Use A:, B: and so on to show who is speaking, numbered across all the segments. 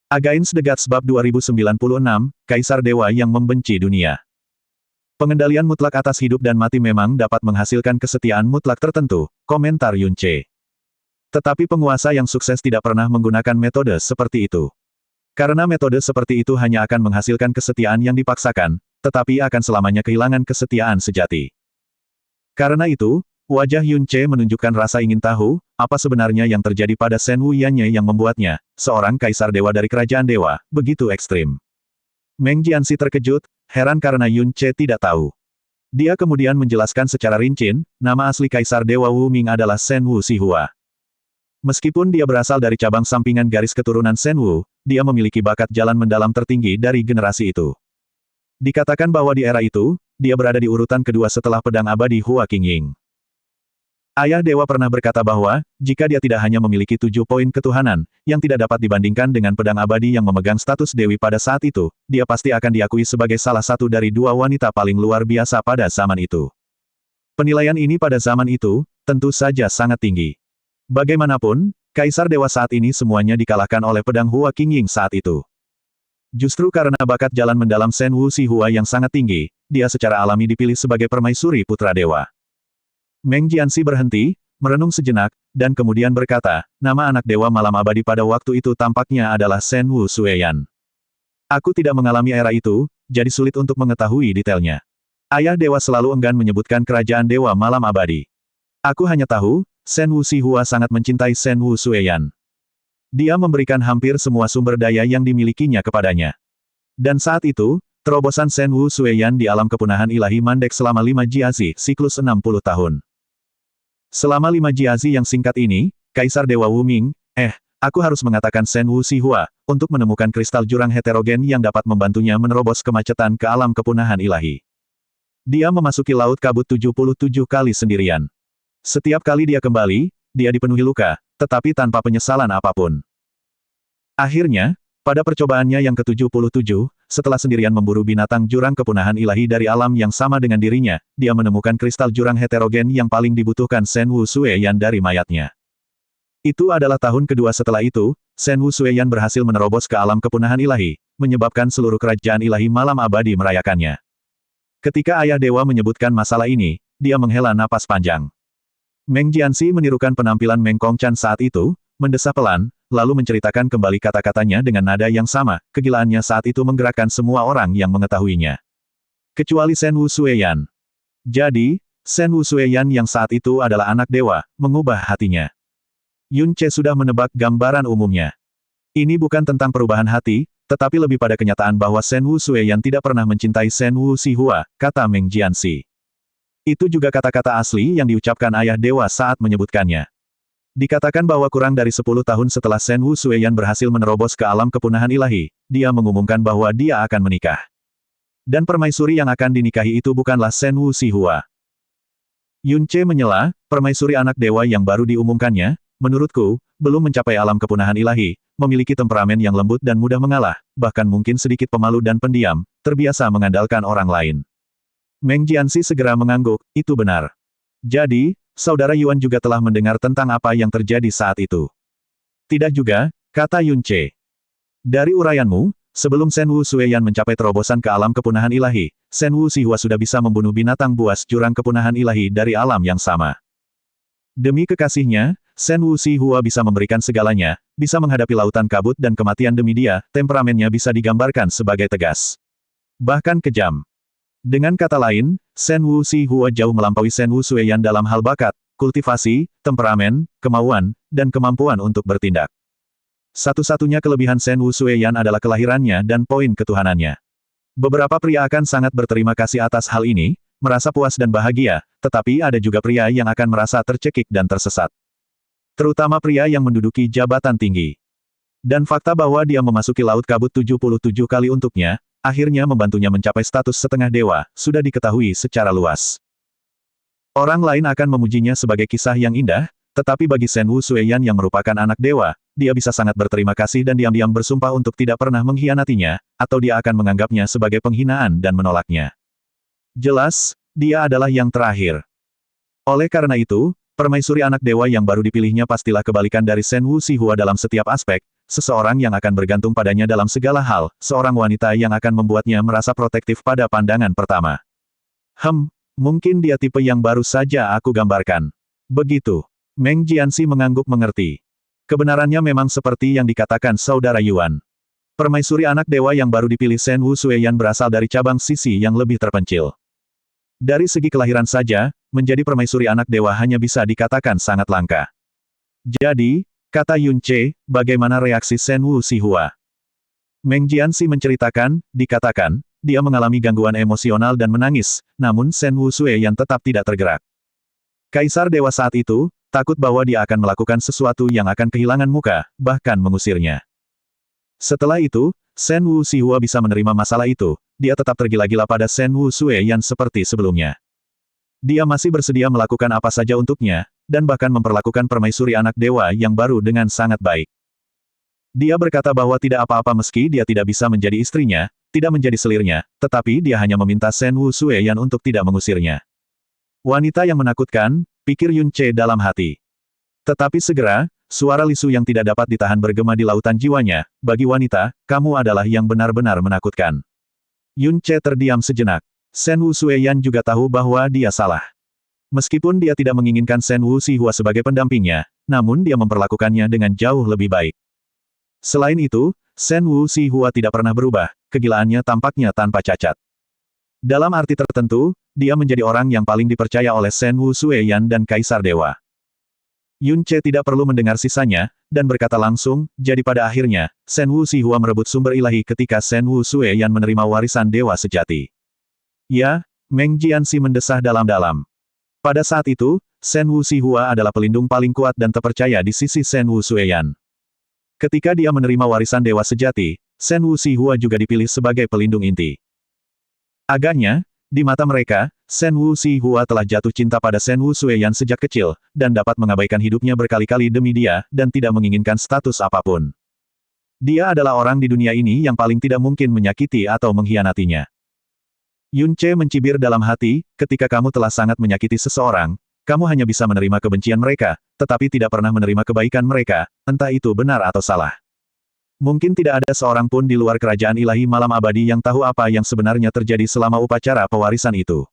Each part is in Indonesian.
A: Against the Gods Bab 2096, Kaisar Dewa yang Membenci Dunia. Pengendalian mutlak atas hidup dan mati memang dapat menghasilkan kesetiaan mutlak tertentu, komentar Yunce. Tetapi penguasa yang sukses tidak pernah menggunakan metode seperti itu. Karena metode seperti itu hanya akan menghasilkan kesetiaan yang dipaksakan, tetapi akan selamanya kehilangan kesetiaan sejati. Karena itu, wajah Yunce menunjukkan rasa ingin tahu, apa sebenarnya yang terjadi pada Shen Wuyange yang membuatnya, seorang kaisar dewa dari kerajaan dewa, begitu ekstrim. Meng Jianxi terkejut, heran karena Yunce tidak tahu. Dia kemudian menjelaskan secara rinci, nama asli kaisar dewa Wu Ming adalah Shen Wu Xihua. Meskipun dia berasal dari cabang sampingan garis keturunan Shen Wu, dia memiliki bakat jalan mendalam tertinggi dari generasi itu. Dikatakan bahwa di era itu, dia berada di urutan kedua setelah pedang abadi Hua Qingying. Ayah dewa pernah berkata bahwa, jika dia tidak hanya memiliki 7 poin ketuhanan, yang tidak dapat dibandingkan dengan pedang abadi yang memegang status dewi pada saat itu, dia pasti akan diakui sebagai salah satu dari 2 wanita paling luar biasa pada zaman itu. Penilaian ini pada zaman itu, tentu saja sangat tinggi. Bagaimanapun, kaisar dewa saat ini semuanya dikalahkan oleh pedang Hua Qingying saat itu. Justru karena bakat jalan mendalam Shen Wu Xihua yang sangat tinggi, dia secara alami dipilih sebagai permaisuri putra dewa. Meng Jianxi berhenti, merenung sejenak, dan kemudian berkata, nama anak dewa malam abadi pada waktu itu tampaknya adalah Shen Wu Xueyan. Aku tidak mengalami era itu, jadi sulit untuk mengetahui detailnya. Ayah dewa selalu enggan menyebutkan kerajaan dewa malam abadi. Aku hanya tahu, Shen Wu Xihua sangat mencintai Shen Wu Xueyan. Dia memberikan hampir semua sumber daya yang dimilikinya kepadanya. Dan saat itu, terobosan Shen Wu Xueyan di alam kepunahan ilahi mandek selama 5 jiazi, siklus 60 tahun. Selama 5 jiazi yang singkat ini, Kaisar Dewa Wu Ming, aku harus mengatakan Shen Wu Xihua, untuk menemukan kristal jurang heterogen yang dapat membantunya menerobos kemacetan ke alam kepunahan ilahi. Dia memasuki Laut Kabut 77 kali sendirian. Setiap kali dia kembali, dia dipenuhi luka, tetapi tanpa penyesalan apapun. Akhirnya, pada percobaannya yang ke-77, setelah sendirian memburu binatang jurang kepunahan ilahi dari alam yang sama dengan dirinya, dia menemukan kristal jurang heterogen yang paling dibutuhkan Shen Wu Xueyan dari mayatnya. Itu adalah tahun kedua setelah itu, Shen Wu Xueyan berhasil menerobos ke alam kepunahan ilahi, menyebabkan seluruh kerajaan ilahi malam abadi merayakannya. Ketika ayah dewa menyebutkan masalah ini, dia menghela napas panjang. Meng Jianxi menirukan penampilan Meng Kongchan saat itu, mendesah pelan, lalu menceritakan kembali kata-katanya dengan nada yang sama, kegilaannya saat itu menggerakkan semua orang yang mengetahuinya. Kecuali Shen Wu Xueyan. Jadi, Shen Wu Xueyan yang saat itu adalah anak dewa, mengubah hatinya. Yunce sudah menebak gambaran umumnya. Ini bukan tentang perubahan hati, tetapi lebih pada kenyataan bahwa Shen Wu Xueyan tidak pernah mencintai Shen Wu Xihua, kata Meng Jianxi. Itu juga kata-kata asli yang diucapkan ayah dewa saat menyebutkannya. Dikatakan bahwa kurang dari 10 tahun setelah Shen Wu Xueyan berhasil menerobos ke alam kepunahan ilahi, dia mengumumkan bahwa dia akan menikah. Dan permaisuri yang akan dinikahi itu bukanlah Shen Wu Xihua. Yunce menyela, permaisuri anak dewa yang baru diumumkannya, menurutku, belum mencapai alam kepunahan ilahi, memiliki temperamen yang lembut dan mudah mengalah, bahkan mungkin sedikit pemalu dan pendiam, terbiasa mengandalkan orang lain. Meng Jianxi segera mengangguk, itu benar. Jadi, Saudara Yuan juga telah mendengar tentang apa yang terjadi saat itu. Tidak juga, kata Yunce. Dari uraianmu, sebelum Shen Wu Xueyan mencapai terobosan ke alam kepunahan ilahi, Shen Wu Xihua sudah bisa membunuh binatang buas jurang kepunahan ilahi dari alam yang sama. Demi kekasihnya, Shen Wu Xihua bisa memberikan segalanya, bisa menghadapi lautan kabut dan kematian demi dia, temperamennya bisa digambarkan sebagai tegas. Bahkan kejam. Dengan kata lain, Shen Wu Xihua jauh melampaui Shen Wu Xueyan dalam hal bakat, kultivasi, temperamen, kemauan, dan kemampuan untuk bertindak. Satu-satunya kelebihan Shen Wu Xueyan adalah kelahirannya dan poin ketuhanannya. Beberapa pria akan sangat berterima kasih atas hal ini, merasa puas dan bahagia, tetapi ada juga pria yang akan merasa tercekik dan tersesat. Terutama pria yang menduduki jabatan tinggi. Dan fakta bahwa dia memasuki Laut Kabut 77 kali untuknya, akhirnya membantunya mencapai status setengah dewa, sudah diketahui secara luas. Orang lain akan memujinya sebagai kisah yang indah, tetapi bagi Shen Wu Xueyan yang merupakan anak dewa, dia bisa sangat berterima kasih dan diam-diam bersumpah untuk tidak pernah mengkhianatinya, atau dia akan menganggapnya sebagai penghinaan dan menolaknya. Jelas, dia adalah yang terakhir. Oleh karena itu, permaisuri anak dewa yang baru dipilihnya pastilah kebalikan dari Shen Wu Xihua dalam setiap aspek, seseorang yang akan bergantung padanya dalam segala hal, seorang wanita yang akan membuatnya merasa protektif pada pandangan pertama. Mungkin dia tipe yang baru saja aku gambarkan. Begitu. Meng Jianxi mengangguk mengerti. Kebenarannya memang seperti yang dikatakan saudara Yuan. Permaisuri anak dewa yang baru dipilih Shen Wu Sueyan berasal dari cabang sisi yang lebih terpencil. Dari segi kelahiran saja, menjadi permaisuri anak dewa hanya bisa dikatakan sangat langka. Jadi, kata Yun Ce, bagaimana reaksi Shen Wu Xihua? Meng Jianxi menceritakan, dikatakan, dia mengalami gangguan emosional dan menangis, namun Shen Wu Sueyan tetap tidak tergerak. Kaisar dewa saat itu, takut bahwa dia akan melakukan sesuatu yang akan kehilangan muka, bahkan mengusirnya. Setelah itu, Shen Wu Xihua bisa menerima masalah itu, dia tetap tergila-gila pada Shen Wu Sueyan seperti sebelumnya. Dia masih bersedia melakukan apa saja untuknya, dan bahkan memperlakukan permaisuri anak dewa yang baru dengan sangat baik. Dia berkata bahwa tidak apa-apa meski dia tidak bisa menjadi istrinya, tidak menjadi selirnya, tetapi dia hanya meminta Shen Wu Sueyan untuk tidak mengusirnya. Wanita yang menakutkan, pikir Yun Ce dalam hati. Tetapi segera, suara Lisu yang tidak dapat ditahan bergema di lautan jiwanya, bagi wanita, kamu adalah yang benar-benar menakutkan. Yun Ce terdiam sejenak. Shen Wu Sueyan juga tahu bahwa dia salah. Meskipun dia tidak menginginkan Shen Wu Xihua sebagai pendampingnya, namun dia memperlakukannya dengan jauh lebih baik. Selain itu, Shen Wu Xihua tidak pernah berubah, kegilaannya tampaknya tanpa cacat. Dalam arti tertentu, dia menjadi orang yang paling dipercaya oleh Shen Wu Sueyan dan Kaisar Dewa. Yun Ce tidak perlu mendengar sisanya, dan berkata langsung, jadi pada akhirnya, Shen Wu Xihua merebut sumber ilahi ketika Shen Wu Sueyan menerima warisan dewa sejati. Ya, Meng Jianxi mendesah dalam-dalam. Pada saat itu, Shen Wu Xihua adalah pelindung paling kuat dan terpercaya di sisi Shen Wu Sueyan. Ketika dia menerima warisan dewa sejati, Shen Wu Xihua juga dipilih sebagai pelindung inti. Agaknya, di mata mereka, Shen Wu Xihua telah jatuh cinta pada Shen Wu Sueyan sejak kecil, dan dapat mengabaikan hidupnya berkali-kali demi dia, dan tidak menginginkan status apapun. Dia adalah orang di dunia ini yang paling tidak mungkin menyakiti atau mengkhianatinya. Yun Ce mencibir dalam hati, ketika kamu telah sangat menyakiti seseorang, kamu hanya bisa menerima kebencian mereka, tetapi tidak pernah menerima kebaikan mereka, entah itu benar atau salah. Mungkin tidak ada seorang pun di luar kerajaan ilahi malam abadi yang tahu apa yang sebenarnya terjadi selama upacara pewarisan itu.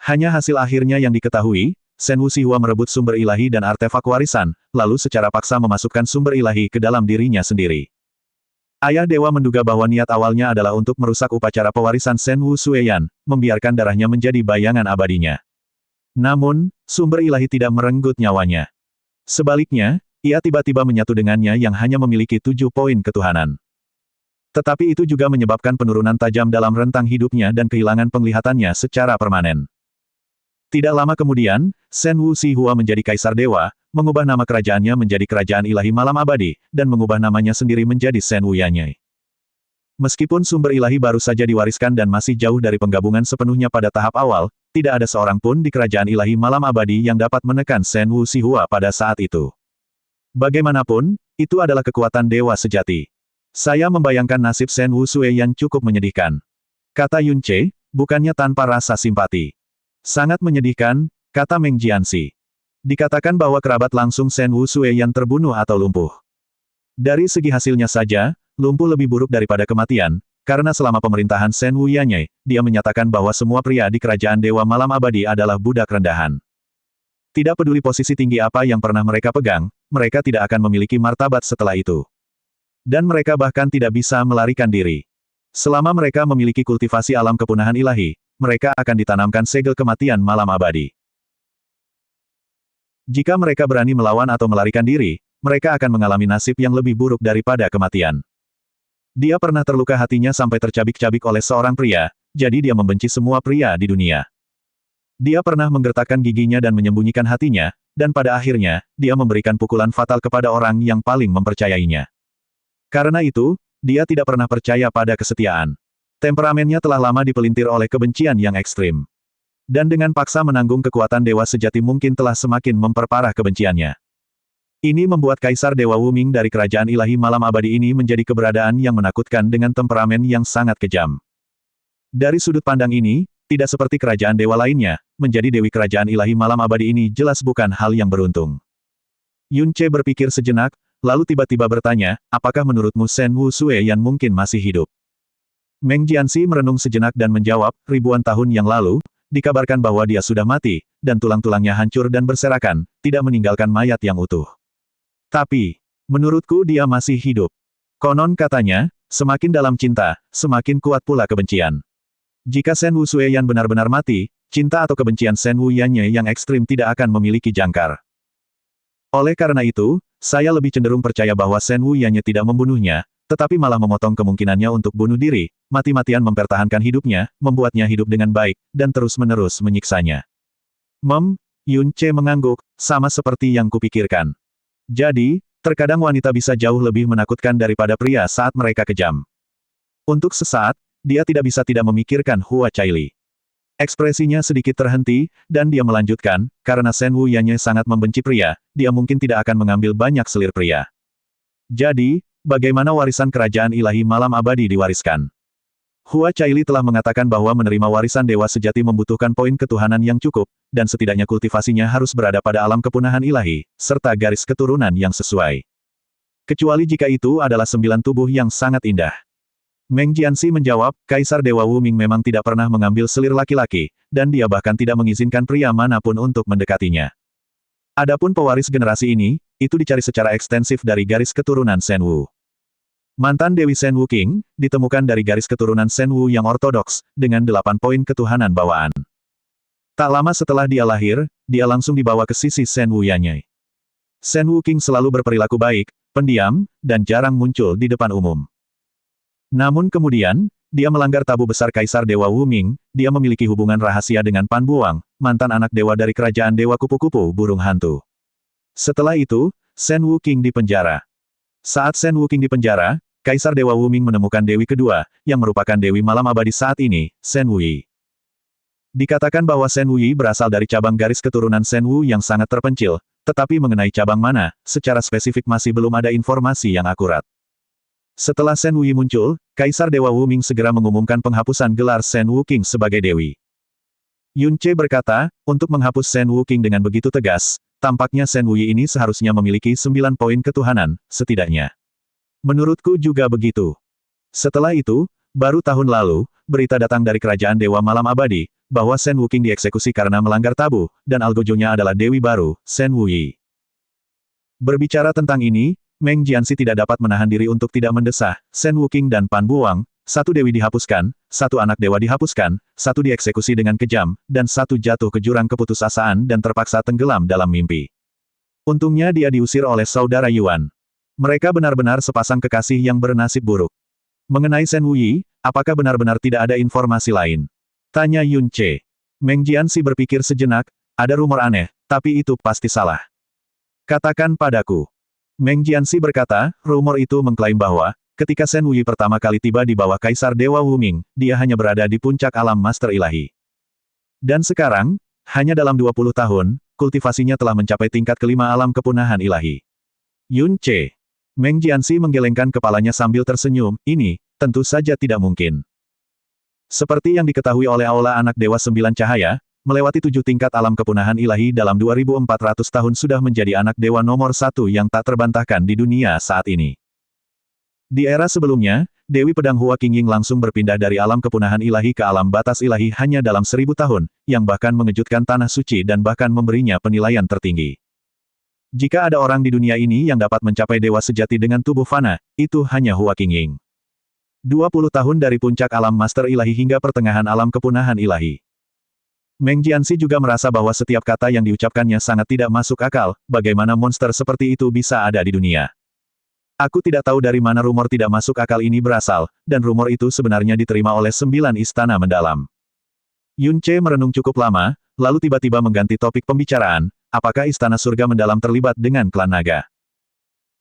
A: Hanya hasil akhirnya yang diketahui, Shen Wu Xihua merebut sumber ilahi dan artefak warisan, lalu secara paksa memasukkan sumber ilahi ke dalam dirinya sendiri. Ayah dewa menduga bahwa niat awalnya adalah untuk merusak upacara pewarisan Shen Wu Sueyan, membiarkan darahnya menjadi bayangan abadinya. Namun, sumber ilahi tidak merenggut nyawanya. Sebaliknya, ia tiba-tiba menyatu dengannya yang hanya memiliki 7 poin ketuhanan. Tetapi itu juga menyebabkan penurunan tajam dalam rentang hidupnya dan kehilangan penglihatannya secara permanen. Tidak lama kemudian, Shen Wu Xihua menjadi kaisar dewa, mengubah nama kerajaannya menjadi kerajaan ilahi malam abadi, dan mengubah namanya sendiri menjadi Shen Wu Yanyai. Meskipun sumber ilahi baru saja diwariskan dan masih jauh dari penggabungan sepenuhnya pada tahap awal, tidak ada seorang pun di kerajaan ilahi malam abadi yang dapat menekan Shen Wu Xihua pada saat itu. Bagaimanapun, itu adalah kekuatan dewa sejati. Saya membayangkan nasib Shen Wu Sueyan cukup menyedihkan. Kata Yun Ce, bukannya tanpa rasa simpati. Sangat menyedihkan, kata Meng Jianxi. Dikatakan bahwa kerabat langsung Shen Wu Sueyan terbunuh atau lumpuh. Dari segi hasilnya saja, lumpuh lebih buruk daripada kematian, karena selama pemerintahan Shen Wu Yanyai, dia menyatakan bahwa semua pria di kerajaan dewa malam abadi adalah budak rendahan. Tidak peduli posisi tinggi apa yang pernah mereka pegang, mereka tidak akan memiliki martabat setelah itu. Dan mereka bahkan tidak bisa melarikan diri. Selama mereka memiliki kultivasi alam kepunahan ilahi, mereka akan ditanamkan segel kematian malam abadi. Jika mereka berani melawan atau melarikan diri, mereka akan mengalami nasib yang lebih buruk daripada kematian. Dia pernah terluka hatinya sampai tercabik-cabik oleh seorang pria, jadi dia membenci semua pria di dunia. Dia pernah menggertakkan giginya dan menyembunyikan hatinya, dan pada akhirnya, dia memberikan pukulan fatal kepada orang yang paling mempercayainya. Karena itu, dia tidak pernah percaya pada kesetiaan. Temperamennya telah lama dipelintir oleh kebencian yang ekstrim. Dan dengan paksa menanggung kekuatan dewa sejati mungkin telah semakin memperparah kebenciannya. Ini membuat Kaisar Dewa Wuming dari kerajaan ilahi malam abadi ini menjadi keberadaan yang menakutkan dengan temperamen yang sangat kejam. Dari sudut pandang ini, tidak seperti kerajaan dewa lainnya, menjadi dewi kerajaan ilahi malam abadi ini jelas bukan hal yang beruntung. Yun Ce berpikir sejenak, lalu tiba-tiba bertanya, apakah menurutmu Shen Wu Sueyan mungkin masih hidup? Meng Jianxi merenung sejenak dan menjawab, ribuan tahun yang lalu, dikabarkan bahwa dia sudah mati, dan tulang-tulangnya hancur dan berserakan, tidak meninggalkan mayat yang utuh. Tapi, menurutku dia masih hidup. Konon katanya, semakin dalam cinta, semakin kuat pula kebencian. Jika Shen Wu Sueyan benar-benar mati, cinta atau kebencian Shen Wu Yanyi yang ekstrim tidak akan memiliki jangkar. Oleh karena itu, saya lebih cenderung percaya bahwa Shen Wu Yanyi tidak membunuhnya, tetapi malah memotong kemungkinannya untuk bunuh diri, mati-matian mempertahankan hidupnya, membuatnya hidup dengan baik, dan terus-menerus menyiksanya. Yun Ce mengangguk, sama seperti yang kupikirkan. Jadi, terkadang wanita bisa jauh lebih menakutkan daripada pria saat mereka kejam. Untuk sesaat, dia tidak bisa tidak memikirkan Hua Caili. Ekspresinya sedikit terhenti, dan dia melanjutkan, karena Shen Wu Yanyi sangat membenci pria, dia mungkin tidak akan mengambil banyak selir pria. Jadi, bagaimana warisan kerajaan ilahi malam abadi diwariskan? Hua Caili telah mengatakan bahwa menerima warisan dewa sejati membutuhkan poin ketuhanan yang cukup, dan setidaknya kultivasinya harus berada pada alam kepunahan ilahi, serta garis keturunan yang sesuai. Kecuali jika itu adalah 9 tubuh yang sangat indah. Meng Jianxi menjawab, Kaisar Dewa Wu Ming memang tidak pernah mengambil selir laki-laki, dan dia bahkan tidak mengizinkan pria manapun untuk mendekatinya. Adapun pewaris generasi ini, itu dicari secara ekstensif dari garis keturunan Shen Wu. Mantan Dewi Shen Wu King, ditemukan dari garis keturunan Shen Wu yang ortodoks, dengan 8 poin ketuhanan bawaan. Tak lama setelah dia lahir, dia langsung dibawa ke sisi Shen Wu Yanyi. Shen Wu King selalu berperilaku baik, pendiam, dan jarang muncul di depan umum. Namun kemudian, dia melanggar tabu besar Kaisar Dewa Wu Ming, dia memiliki hubungan rahasia dengan Pan Buang, mantan anak dewa dari kerajaan Dewa Kupu-Kupu Burung Hantu. Setelah itu, Shen Wu King dipenjara. Saat Shen Wu King dipenjara, Kaisar Dewa Wu Ming menemukan Dewi kedua, yang merupakan Dewi Malam Abadi saat ini, Shen Wuyi. Dikatakan bahwa Shen Wuyi berasal dari cabang garis keturunan Shen Wu yang sangat terpencil, tetapi mengenai cabang mana, secara spesifik masih belum ada informasi yang akurat. Setelah Shen Wuyi muncul, Kaisar Dewa Wu Ming segera mengumumkan penghapusan gelar Shen Wu King sebagai Dewi. Yun Ce berkata, untuk menghapus Shen Wu King dengan begitu tegas, tampaknya Shen Wuyi ini seharusnya memiliki 9 poin ketuhanan, setidaknya. Menurutku juga begitu. Setelah itu, baru tahun lalu, berita datang dari Kerajaan Dewa Malam Abadi, bahwa Shen Wu King dieksekusi karena melanggar tabu, dan algojonya adalah Dewi baru, Shen Wuyi. Berbicara tentang ini, Meng Jianxi tidak dapat menahan diri untuk tidak mendesah, Shen Wu King dan Pan Buang, 1 dewi dihapuskan, 1 anak dewa dihapuskan, 1 dieksekusi dengan kejam, dan 1 jatuh ke jurang keputusasaan dan terpaksa tenggelam dalam mimpi. Untungnya dia diusir oleh saudara Yuan. Mereka benar-benar sepasang kekasih yang bernasib buruk. Mengenai Shen Wuyi, apakah benar-benar tidak ada informasi lain? Tanya Yun Ce. Meng Jianxi berpikir sejenak, ada rumor aneh, tapi itu pasti salah. Katakan padaku. Meng Jianxi berkata, rumor itu mengklaim bahwa, ketika Shen Wuyi pertama kali tiba di bawah Kaisar Dewa Wu Ming, dia hanya berada di puncak alam Master Ilahi. Dan sekarang, hanya dalam 20 tahun, kultivasinya telah mencapai tingkat kelima alam kepunahan ilahi. Yun Ce. Meng Jianxi menggelengkan kepalanya sambil tersenyum, ini, tentu saja tidak mungkin. Seperti yang diketahui oleh Aula Anak Dewa 9 Cahaya, melewati 7 tingkat alam kepunahan ilahi dalam 2400 tahun sudah menjadi anak dewa nomor 1 yang tak terbantahkan di dunia saat ini. Di era sebelumnya, Dewi Pedang Hua Qingying langsung berpindah dari alam kepunahan ilahi ke alam batas ilahi hanya dalam 1000 tahun, yang bahkan mengejutkan tanah suci dan bahkan memberinya penilaian tertinggi. Jika ada orang di dunia ini yang dapat mencapai dewa sejati dengan tubuh fana, itu hanya Hua Qingying. 20 tahun dari puncak alam master ilahi hingga pertengahan alam kepunahan ilahi. Meng Jianxi juga merasa bahwa setiap kata yang diucapkannya sangat tidak masuk akal, bagaimana monster seperti itu bisa ada di dunia. Aku tidak tahu dari mana rumor tidak masuk akal ini berasal, dan rumor itu sebenarnya diterima oleh 9 istana mendalam. Yun Ce merenung cukup lama, lalu tiba-tiba mengganti topik pembicaraan, apakah istana surga mendalam terlibat dengan klan naga?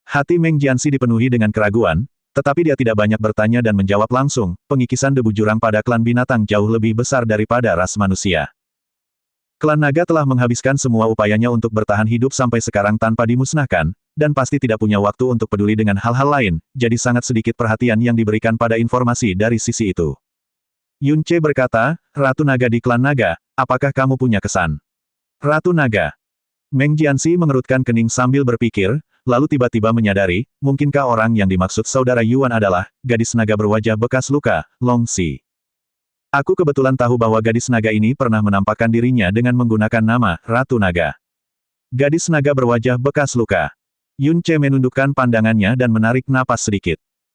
A: Hati Meng Jianxi dipenuhi dengan keraguan, tetapi dia tidak banyak bertanya dan menjawab langsung, pengikisan debu jurang pada klan binatang jauh lebih besar daripada ras manusia. Klan naga telah menghabiskan semua upayanya untuk bertahan hidup sampai sekarang tanpa dimusnahkan, dan pasti tidak punya waktu untuk peduli dengan hal-hal lain, jadi sangat sedikit perhatian yang diberikan pada informasi dari sisi itu. Yun Ce berkata, Ratu Naga di klan naga, apakah kamu punya kesan? Ratu Naga. Meng Jianxi mengerutkan kening sambil berpikir, lalu tiba-tiba menyadari, mungkinkah orang yang dimaksud saudara Yuan adalah gadis naga berwajah bekas luka, Long Si. Aku kebetulan tahu bahwa gadis naga ini pernah menampakkan dirinya dengan menggunakan nama Ratu Naga. Gadis naga berwajah bekas luka. Yun Ce menundukkan pandangannya dan menarik napas sedikit.